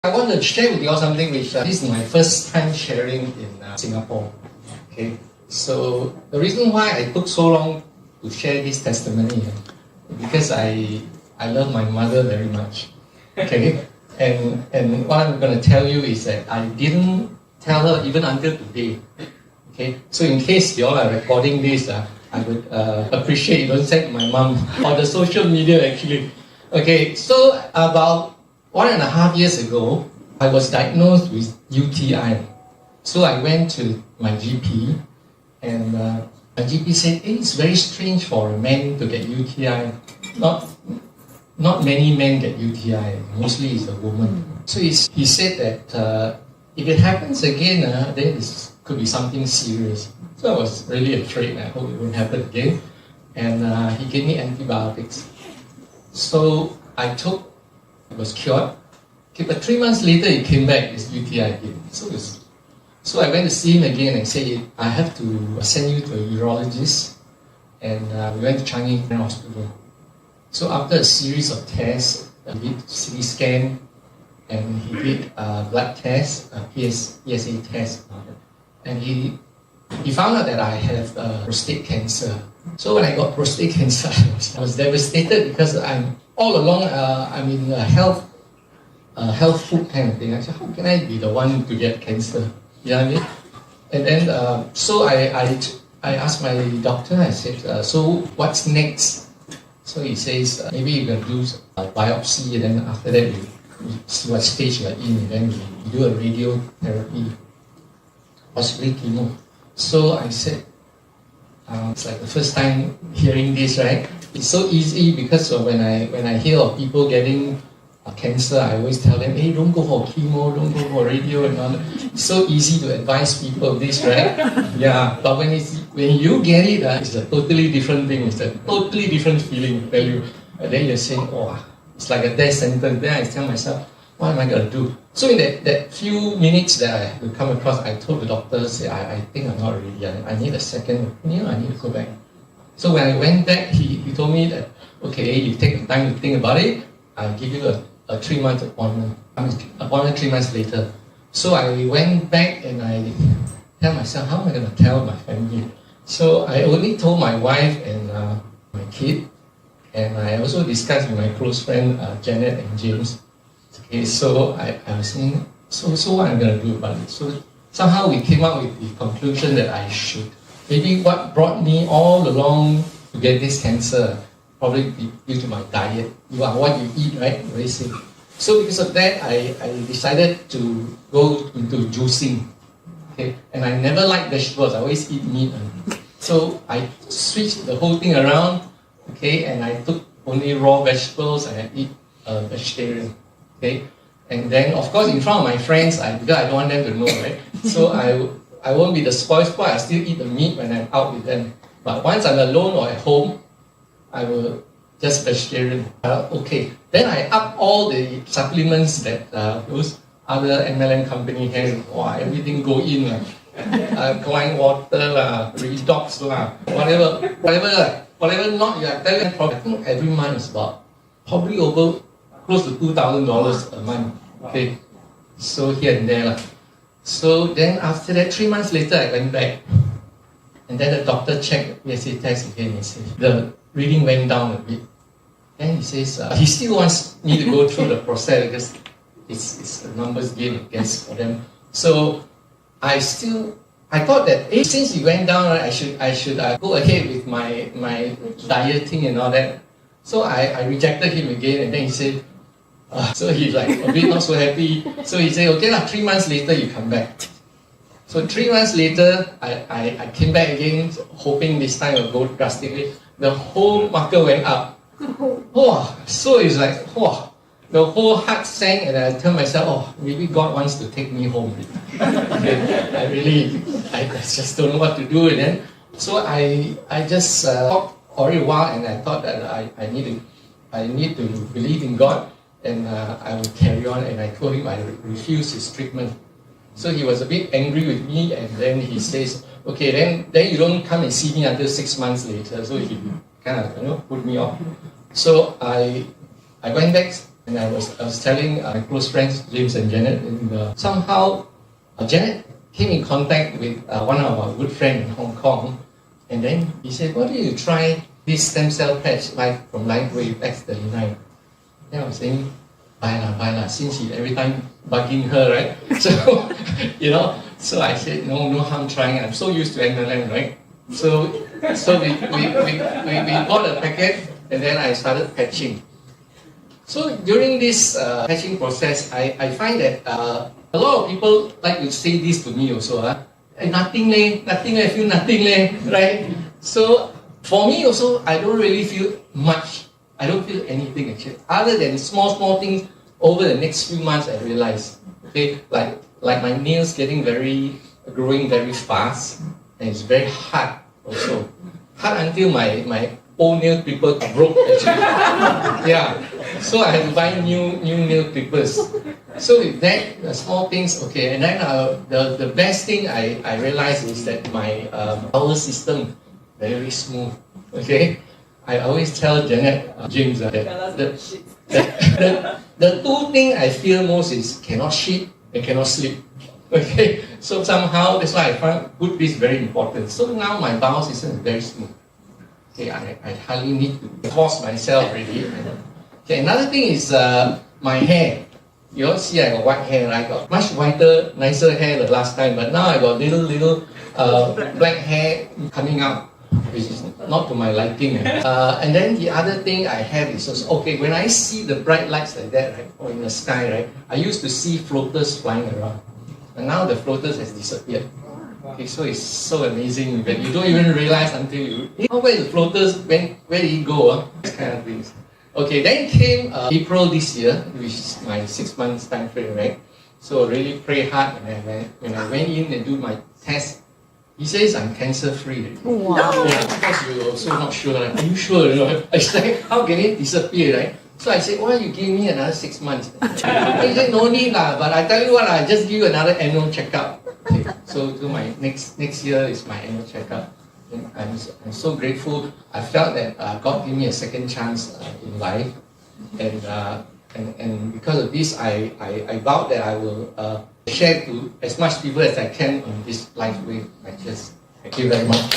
I want to share with you all something which this is my first time sharing in Singapore. Okay, so the reason why I took so long to share this testimony because I love my mother very much. Okay, and what I'm going to tell you is that I didn't tell her even until today. Okay, so in case you all are recording this, I would appreciate you don't send to my mom or the social media actually. Okay, so about 1.5 years ago, I was diagnosed with UTI. So I went to my GP, and my GP said, hey, it's very strange for a man to get UTI. Not many men get UTI, mostly it's a woman. So he said that if it happens again, then it could be something serious. So I was really afraid, I hope it won't happen again. And he gave me antibiotics. So I took, it was cured. Okay, but 3 months later, it came back, this UTI again. So I went to see him again and said, I have to send you to a urologist. And we went to Changi Hospital. So after a series of tests, he did CT scan, and he did blood test, PSA test, and he found out that I have prostate cancer. So when I got prostate cancer, I was devastated because I'm all along I'm in a health food kind of thing. I said, how can I be the one to get cancer? You know what I mean? And then so I asked my doctor. I said, so what's next? So he says, maybe you can do a biopsy, and then after that we see what stage you're in, and then we do a radiotherapy, possibly chemo. So I said, it's like the first time hearing this, right? It's so easy because when I hear of people getting cancer, I always tell them, hey, don't go for chemo, don't go for radio and all that. It's so easy to advise people of this, right? Yeah, but when you get it, it's a totally different thing. It's a totally different feeling, I tell you. And then you're saying, oh, it's like a death sentence. Then I tell myself, what am I going to do? So in that few minutes that I had to come across, I told the doctor, say, I think I'm not ready. I need a second opinion. I need to go back. So when I went back, he told me that, okay, you take the time to think about it. I'll give you a 3-month appointment. Appointment 3 months later. So I went back and I tell myself, how am I going to tell my family? So I only told my wife and my kid, and I also discussed with my close friend Janet and James. Okay, so I was saying, so what I'm going to do about it? So somehow we came up with the conclusion that I should. Maybe what brought me all along to get this cancer, probably due to my diet. You are what you eat, right? Very simple. So because of that, I decided to go into juicing. Okay, and I never liked vegetables. I always eat meat. So I switched the whole thing around. Okay, and I took only raw vegetables and I eat vegetarian. Okay, and then of course in front of my friends, because I don't want them to know, right? So I won't be the spoil sport. I still eat the meat when I'm out with them. But once I'm alone or at home, I will just vegetarian. Okay, then I up all the supplements that those other MLM company has. Wow, everything go in. Clean water, Detox, whatever not you are telling. I think every month is about probably over close to $2,000 a month. Okay, so here and there. So then after that, 3 months later, I went back. And then the doctor checked the PSA test again. He said, the reading went down a bit. Then he says, he still wants me to go through the process because it's a numbers game, I guess, for them. So I thought that since he went down, I should go ahead with my dieting and all that. So I rejected him again, and then he said, so he's like a bit not so happy. So he said, okay, 3 months later you come back. So 3 months later, I came back again, hoping this time it will go drastically. The whole market went up. Oh, so it's like, oh, the whole heart sank, and I tell myself, oh, maybe God wants to take me home. I just don't know what to do. And then, so I just talked for a while, and I thought that I need to believe in God, and I will carry on. And I told him I refuse his treatment. So he was a bit angry with me, and then he says, okay, then you don't come and see me until 6 months later. So he kind of put me off. So I went back And I was telling my close friends, James and Janet, and somehow Janet came in contact with one of our good friends in Hong Kong, and then he said, why don't you try this stem cell patch from Lightwave X39? Then I was saying, buy lah, since he every time bugging her, right? So, so I said, no harm trying. I'm so used to MLM, right? So we bought a packet, and then I started patching. So during this patching process, I find that a lot of people like to say this to me also. Nothing leh, I feel nothing leh, right? So for me also, I don't really feel much. I don't feel anything actually, other than small things. Over the next few months, I realized, okay, like my nails growing very fast, and it's very hard also. Hard until my old nail clippers broke actually. Yeah, so I had to buy new nail clippers. So with that, the small things, okay, and then the best thing I realized is that my bowel system very smooth. Okay, I always tell Janet, James that the two things I fear most is cannot shit and cannot sleep. Okay, so somehow that's why I find good is very important. So now my bowel system is very smooth. Okay, I hardly need to force myself already. Okay, another thing is my hair. You all see I got white hair, I got much whiter, nicer hair the last time, but now I got little black hair coming out, which is not to my liking. And then the other thing I have is also, okay, when I see the bright lights like that, right, or in the sky, right, I used to see floaters flying around. And now the floaters has disappeared. Okay, so it's so amazing that you don't even realize until you, where the floaters, where did he go? These kind of things. Okay, then came April this year, which is my 6 months time frame, right? So really pray hard, and when I went in and do my test, he says I'm cancer free. Wow. Yeah, because you're also not sure. Like, are you sure? I said, how can it disappear, right? So I said, why you give me another 6 months? He said, no need lah, but I tell you what, I just give you another annual checkup. Okay, so to my next year is my annual checkup. And I'm so grateful. I felt that God gave me a second chance in life, and because of this, I vowed that I will share to as much people as I can on this life way. Thank you very much.